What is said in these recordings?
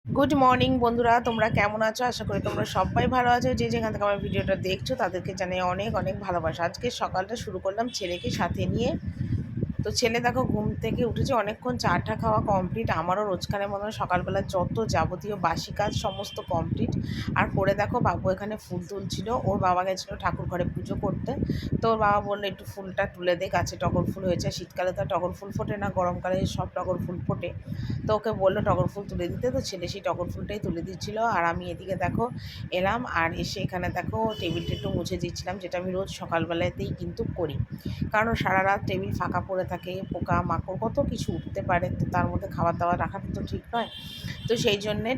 Good morning বন্ধুরা, তোমরা কেমন আছো? আশা করি তোমরা সবাই ভালো আছো। যে যেখান থেকে আমার ভিডিওটা দেখছো তাদেরকে জানাই অনেক অনেক ভালোবাসা। আজকে সকালটা শুরু করলাম ছেলেকে সাথে নিয়ে। তো ছেলে দেখো ঘুম থেকে উঠেছে, অনেকক্ষণ চাটা খাওয়া কমপ্লিট। আমারও রোজকারের মতন সকালবেলা যত যাবতীয় বাসি কাজ সমস্ত কমপ্লিট। আর করে দেখো বাবু এখানে ফুল তুলছিল। ওর বাবা গেছিলো ঠাকুর ঘরে পুজো করতে। তো ওর বাবা বললো একটু ফুলটা তুলে দে, গাছে টগর ফুল হয়েছে। শীতকালে তো টগর ফুল ফোটে না, গরমকালে সব টগর ফুল ফোটে। তো ওকে বললো টগর ফুল তুলে দিতে, তো ছেলে সেই টগর ফুলটাই তুলে দিচ্ছিলো। আর আমি এদিকে দেখো এলাম, আর এসে এখানে দেখো টেবিলটা একটু মুছে দিচ্ছিলাম, যেটা আমি রোজ সকালবেলাতেই কিন্তু করি। কারণ সারা রাত টেবিল ফাঁকা পড়ে থাকে, পোকা মাকড় কত কিছু উঠতে পারে, তো তার মধ্যে খাবার দাবার রাখাটা তো ঠিক নয়। তো সেই জন্যে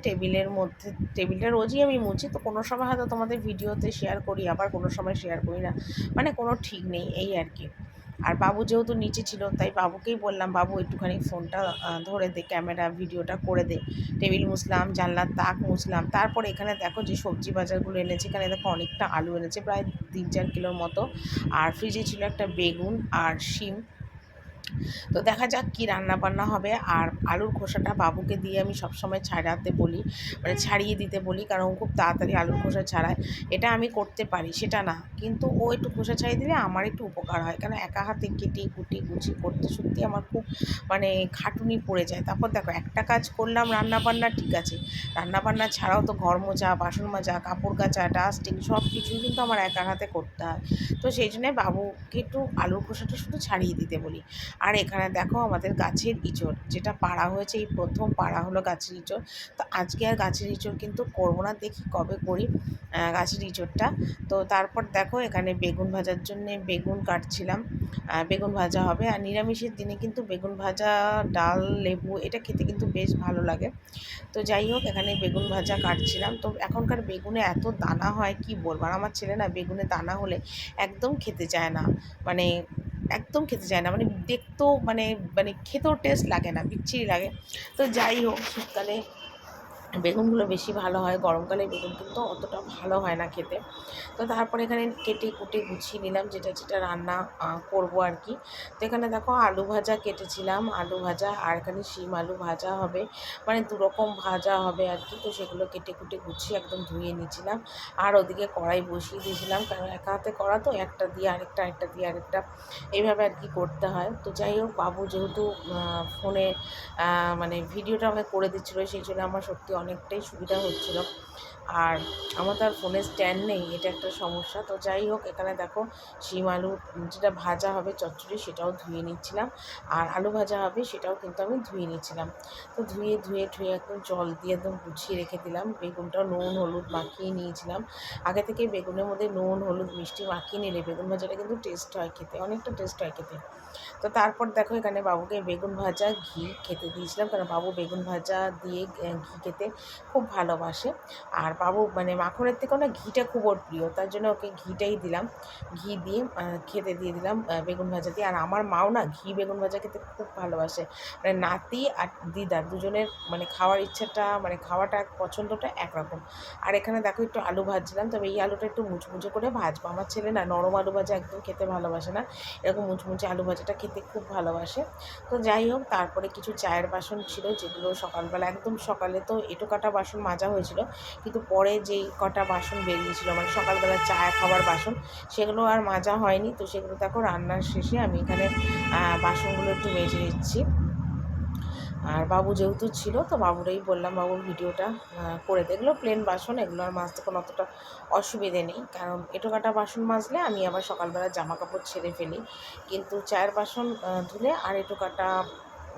টেবিলটা রোজই আমি মুছি। তো কোনো সময় হয়তো তোমাদের ভিডিওতে শেয়ার করি, আবার কোনো সময় শেয়ার করি না, মানে কোনো ঠিক নেই এই আর কি। আর বাবু যেহেতু নিচে ছিল, তাই বাবুকেই বললাম বাবু একটুখানি ফোনটা ধরে দে, ক্যামেরা ভিডিওটা করে দে। টেবিল মুছলাম, জানলার তাক মুছলাম। তারপর এখানে দেখো যে সবজি বাজারগুলো এনেছে, এখানে দেখো অনেকটা আলু এনেছে, প্রায় 3-4 কিলোর মতো। আর ফ্রিজে ছিল একটা বেগুন আর শিম। তো দেখা যাক কী রান্না বান্না হবে। আর আলুর খোসাটা বাবুকে দিয়ে আমি সবসময় ছাড়াতে বলি, মানে ছাড়িয়ে দিতে বলি, কারণ ও খুব তাড়াতাড়ি আলুর খোসা ছাড়ায়। এটা আমি করতে পারি সেটা না, কিন্তু ও একটু খোসা ছাড়িয়ে দিলে আমার একটু উপকার হয়, কারণ একা হাতে কেটে কুটি গুছি করতে সত্যি আমার খুব মানে খাটুনি পড়ে যায়। তারপর দেখো একটা কাজ করলাম রান্না বান্না, ঠিক আছে, রান্না বান্না ছাড়াও তো ঘর মোছা, বাসন মাজা, কাপড় কাচা, ডাস্টিং সব কিছুই কিন্তু আমার একার হাতে করতে হয়। তো সেই জন্যে বাবুকে একটু আলুর খোসাটা শুধু ছাড়িয়ে দিতে বলি। আর এখানে দেখো আমাদের গাছের ইঁচড়, যেটা পাড়া হয়েছে, এই প্রথম পাড়া হলো গাছের ইঁচড়। তো আজকে আর গাছের ইঁচড় কিন্তু করবো না, দেখি কবে করি গাছের ইঁচড়টা। তো তারপর দেখো এখানে বেগুন ভাজার জন্যে বেগুন কাটছিলাম, বেগুন ভাজা হবে। আর নিরামিষের দিনে কিন্তু বেগুন ভাজা, ডাল, লেবু এটা খেতে কিন্তু বেশ ভালো লাগে। তো যাই হোক এখানে বেগুন ভাজা কাটছিলাম। তো এখনকার বেগুনে এত দানা হয় কি বলবো, আর আমার ছেলে না বেগুনে দানা হলে একদম খেতে চায় না, মানে একদম খেতে চায় না, মানে দেখতেও মানে মানে খেতেও টেস্ট লাগে না, বিচ্ছিরি লাগে। তো যাই হোক শীতকালে বেগুনগুলো বেশি ভালো হয়, গরমকালে বেগুন কিন্তু অতটা ভালো হয় না খেতে। তো তারপরে এখানে কেটে কুটে গুছিয়ে নিলাম যেটা যেটা রান্না করব আর কি। তো এখানে দেখো আলু ভাজা কেটেছিলাম, আলু ভাজা, আর এখানে শিম আলু ভাজা হবে, মানে দুরকম ভাজা হবে আর কি। তো সেগুলো কেটে কুটে গুছিয়ে একদম ধুয়ে নিয়েছিলাম। আর ওদিকে কড়াই বসিয়ে দিয়েছিলাম, কারণ একা হাতে করা তো, একটা দিয়ে আরেকটা, আরেকটা দিয়ে আরেকটা, এইভাবে আর কি করতে হয়। তো যাই হোক বাবু যেহেতু ফোনে মানে ভিডিওটা আমাকে করে দিচ্ছিলো, সেই জন্য আমার সত্যি অনেকটাই সুবিধা হচ্ছিলো। আর আমার তো আর ফোনের স্ট্যান্ড নেই, এটা একটা সমস্যা। তো যাই হোক এখানে দেখো শিম আলু যেটা ভাজা হবে চচ্চড়ি, সেটাও ধুয়ে নিচ্ছিলাম। আর আলু ভাজা হবে সেটাও কিন্তু আমি ধুয়ে নিচ্ছিলাম। তো ধুয়ে ধুয়ে ধুয়ে একদম জল দিয়ে একদম গুছিয়ে রেখে দিলাম। বেগুনটাও নুন হলুদ মাখিয়ে নিয়েছিলাম আগে থেকে। বেগুনের মধ্যে নুন হলুদ মিষ্টি মাখিয়ে নিলে বেগুন ভাজাটা কিন্তু টেস্ট হয় খেতে, অনেকটা টেস্ট হয় খেতে। তো তারপর দেখো এখানে বাবুকে বেগুন ভাজা ঘি খেতে দিয়েছিলাম, কারণ বাবু বেগুন ভাজা দিয়ে ঘি খেতে খুব ভালোবাসে। আর বাবু মানে মাখনের থেকেও না ঘিটা খুব ওর প্রিয়, তার জন্য ওকে ঘিটাই দিলাম। ঘি দিয়ে খেতে দিয়ে দিলাম বেগুন ভাজা দিয়ে। আর আমার মাও না ঘি বেগুন ভাজা খেতে খুব ভালোবাসে, মানে নাতি আর দিদা দুজনের মানে খাওয়ার ইচ্ছাটা, মানে খাওয়াটা পছন্দটা একরকম। আর এখানে দেখো একটু আলু ভাজছিলাম, তবে এই আলুটা একটু মুচমুচে করে ভাজবো। আমার ছেলে না নরম আলু ভাজা একদম খেতে ভালোবাসে না, এরকম মুচমুচে আলু ভাজাটা খেতে খুব ভালোবাসে। তো যাই হোক তারপরে কিছু চায়ের বাসন ছিল, যেগুলো সকালবেলা একদম সকালে তো এঁটো কাটা বাসন মাজা হয়েছিল, কিন্তু পরে যেই কটা বাসন বেরিয়েছিল মানে সকালবেলা চা খাবার বাসন, সেগুলো আর মাজা হয়নি। তো সেগুলো দেখো রান্নার শেষে আমি এখানে বাসনগুলো একটু মেজে নিচ্ছি। আর বাবু যেহেতু ছিল, তো বাবুরাই বললাম বাবুর ভিডিওটা করে দে। এগুলো প্লেন বাসন, এগুলো আর মাজতে কোনো অতটা অসুবিধে নেই, কারণ এঁটো কাটা বাসন মাজলে আমি আবার সকালবেলা জামা কাপড় ছেড়ে ফেলি, কিন্তু চায়ের বাসন ধুলে আর এঁটো কাটা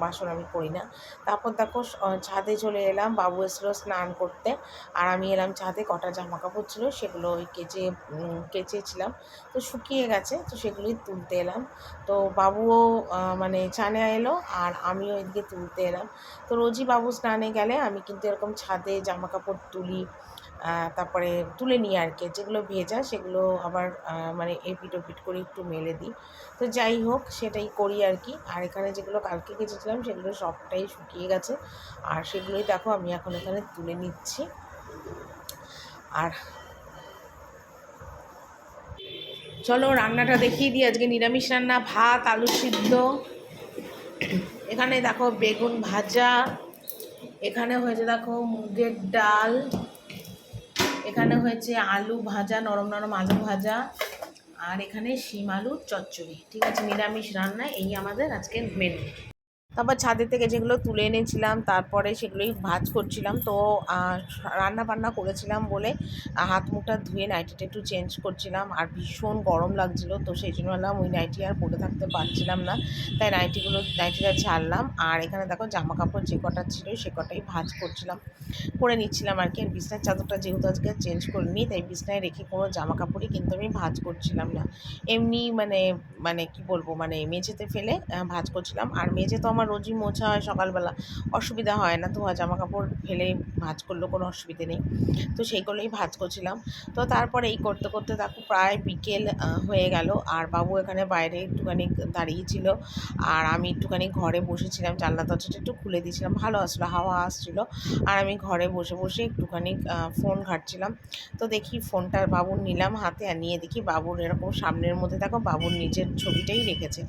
বাসন আমি করি না। তারপর দেখো ছাদে চলে এলাম, বাবু এসেছিলো স্নান করতে, আর আমি এলাম ছাদে। কটা জামা কাপড় ছিল সেগুলো ওই কেচেছিলাম, তো শুকিয়ে গেছে, তো সেগুলোই তুলতে এলাম। তো বাবুও মানে চানে এলো, আর আমিও এদিকে তুলতে এলাম। তো রোজই বাবু স্নানে গেলে আমি কিন্তু এরকম ছাদে জামা কাপড় তুলি, তারপরে তুলে নিই আর কি, যেগুলো ভেজা সেগুলো আবার মানে এপিট ওপিট করে একটু মেলে দিই। তো যাই হোক সেটাই করি আর কি। আর এখানে যেগুলো কালকে কেচেছিলাম সেগুলো সবটাই শুকিয়ে গেছে, আর সেগুলোই দেখো আমি এখন এখানে তুলে নিচ্ছি। আর চলো রান্নাটা দেখিয়ে দিই। আজকে নিরামিষ রান্না, ভাত আলু সিদ্ধ, এখানে দেখো বেগুন ভাজা, এখানে হয়েছে দেখো মুগের ডাল, এখানে হয়েছে আলু ভাজা, নরম নরম আলু ভাজা, আর এখানে শিম আলুর চচ্চড়ি। ঠিক আছে, নিরামিষ রান্না, এই আমাদের আজকের মেনু। তারপর ছাদের থেকে যেগুলো তুলে এনেছিলাম তারপরে সেগুলোই ভাজ করছিলাম। তো রান্না বান্না করেছিলাম বলে হাত মুখটা ধুয়ে নাইটিটা একটু চেঞ্জ করছিলাম, আর ভীষণ গরম লাগছিলো, তো সেই জন্য বললাম ওই নাইটি আর পরে থাকতে পারছিলাম না, তাই নাইটিটা ছাড়লাম। আর এখানে দেখো জামা কাপড় যে কটা ছিল সে কটাই ভাজ করছিলাম, করে নিচ্ছিলাম আর কি। আর বিছনার চাদরটা যেহেতু আজকে চেঞ্জ করিনি, তাই বিছনায় রেখে কোনো জামা কাপড়ই কিন্তু আমি ভাজ করছিলাম না, এমনি মানে মানে কি বলবো, মানে মেঝেতে ফেলে ভাজ করছিলাম। আর মেঝে তো আমার রোজই মোছা হয় সকালবেলা, অসুবিধা হয় না, ধোয়া জামা কাপড় ফেলে ভাজ করলেও কোনো অসুবিধে নেই, তো সেইগুলোই ভাজ করছিলাম। তো তারপরে এই করতে করতে দেখো প্রায় বিকেল হয়ে গেল, আর বাবু এখানে বাইরে একটুখানি দাঁড়িয়েছিল, আর আমি একটুখানি ঘরে বসেছিলাম, জানলা দরজাটা একটু খুলে দিয়েছিলাম, ভালো আসলো, হাওয়া আসছিলো, আর আমি ঘরে বসে বসে একটুখানি ফোন ঘাঁটছিলাম। তো দেখি ফোনটা বাবুর নিলাম হাতে, আর নিয়ে দেখি বাবুর এরকম সামনের মধ্যে দেখো বাবুর নিজের ছবিটাই রেখেছে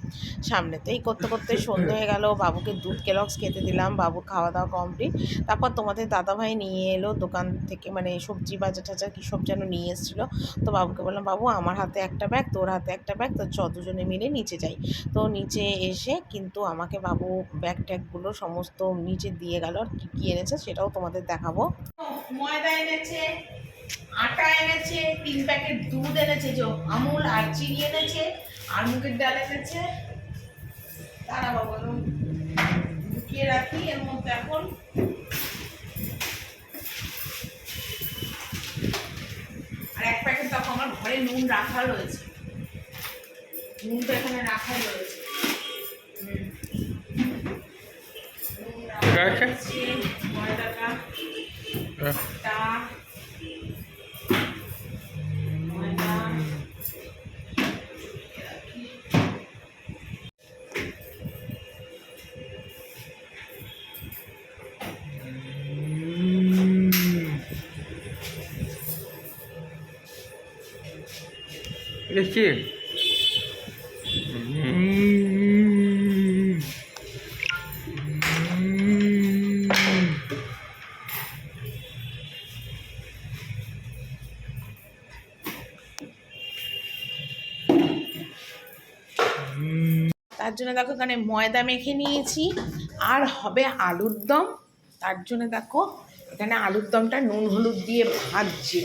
সামনে। তো এই করতে করতে সন্ধে হয়ে গেল, বাবুকে দুধ কেলক্স খেতে দিলাম, বাবুর খাওয়া দাওয়া কমপ্লিট। তারপর তোমাদের দাদাভাই নিয়ে এলো দোকান থেকে, মানে সবজি বাজার টাজার কী সব যেন নিয়ে এসেছিলো। তো বাবুকে বললাম, বাবু আমার হাতে একটা ব্যাগ, তোর হাতে একটা ব্যাগ, তো দুজনে মিলে নিচে যাই। তো নিচে এসে কিন্তু আমাকে বাবু ব্যাগ ট্যাগগুলো সমস্ত নিচে দিয়ে গেল, আর কী কী এনেছে সেটাও তোমাদের দেখাবো। ময়দা এনেছে, আটা এনেছে, 3 প্যাকেট দুধ এনেছে, যে আমুল আর চিনি এনেছে, আর মুগের ডাল এনেছে। তারা বাবু লুকিয়ে রাখি এর মধ্যে এখন। আর 1 প্যাকেট দেখো আমার ঘরে নুন রাখা রয়েছে, নুনটা এখানে রাখা রয়েছে, ময়দাটা, আটা, ময়দা, এটা কি? তার জন্য দেখো এখানে ময়দা মেখে নিয়েছি, আর হবে আলুর দম। তার জন্য দেখো এখানে আলুর দমটা নুন হলুদ দিয়ে ভাজছি,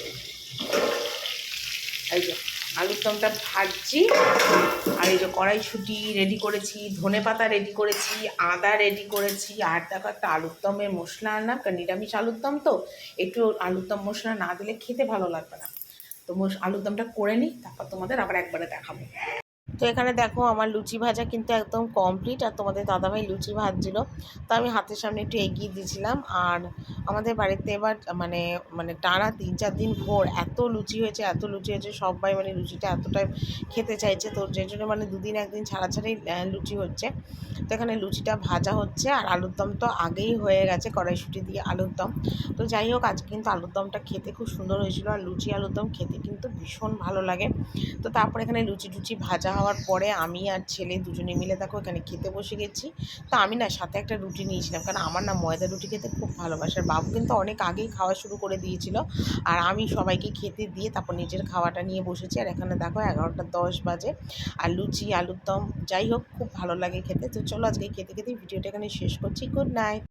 এই যে আলুর দমটা ভাজছি। আর এই যে কড়াইশুঁটি রেডি করেছি, ধনে পাতা রেডি করেছি, আদা রেডি করেছি, আর দেখো একটা আলুর দমের মশলা আনলাম, কারণ নিরামিষ আলুর দম তো একটু আলুর দম মশলা না দিলে খেতে ভালো লাগবে না। তো আলুর দমটা করে নিই, তারপর তোমাদের আবার একবারে দেখাবো। তো এখানে দেখো আমার লুচি ভাজা কিন্তু একদম কমপ্লিট, আর তোমাদের দাদাভাই লুচি ভাজছিল, তো আমি হাতের সামনে একটু এগিয়ে দিয়েছিলাম। আর আমাদের বাড়িতে এবার মানে মানে টানা 3-4 দিন ভোর এত লুচি হয়েছে, সবাই মানে লুচিটা এতটাই খেতে চাইছে, তো যে জন্য মানে 2 দিন 1 দিন ছাড়া ছাড়াই লুচি হচ্ছে। তো এখানে লুচিটা ভাজা হচ্ছে, আর আলুর দম তো আগেই হয়ে গেছে, কড়াইশুঁটি দিয়ে আলুর দম। তো যাই হোক, আজকে কিন্তু আলুর দমটা খেতে খুব সুন্দর হয়েছিল, আর লুচি আলুর দম খেতে কিন্তু ভীষণ ভালো লাগে। তো তারপরে এখানে লুচি টুচি ভাজা হওয়ার পরে আমি আর ছেলে দুজনে মিলে দেখো এখানে খেতে বসে গেছি। তো আমি না সাথে একটা রুটি নিয়েছিলাম, কারণ আমার না ময়দা রুটি খেতে খুব ভালোবাসে, আর বাবু কিন্তু অনেক আগেই খাওয়া শুরু করে দিয়েছিল, আর আমি সবাইকে খেতে দিয়ে তারপর নিজের খাওয়াটা নিয়ে বসেছি। আর এখানে দেখো 11টা 10 বাজে, আর লুচি আলুর দম যাই হোক খুব ভালো লাগে খেতে। তো চলো আজকে খেতে খেতে ভিডিওটা এখানে শেষ করছি। Good night.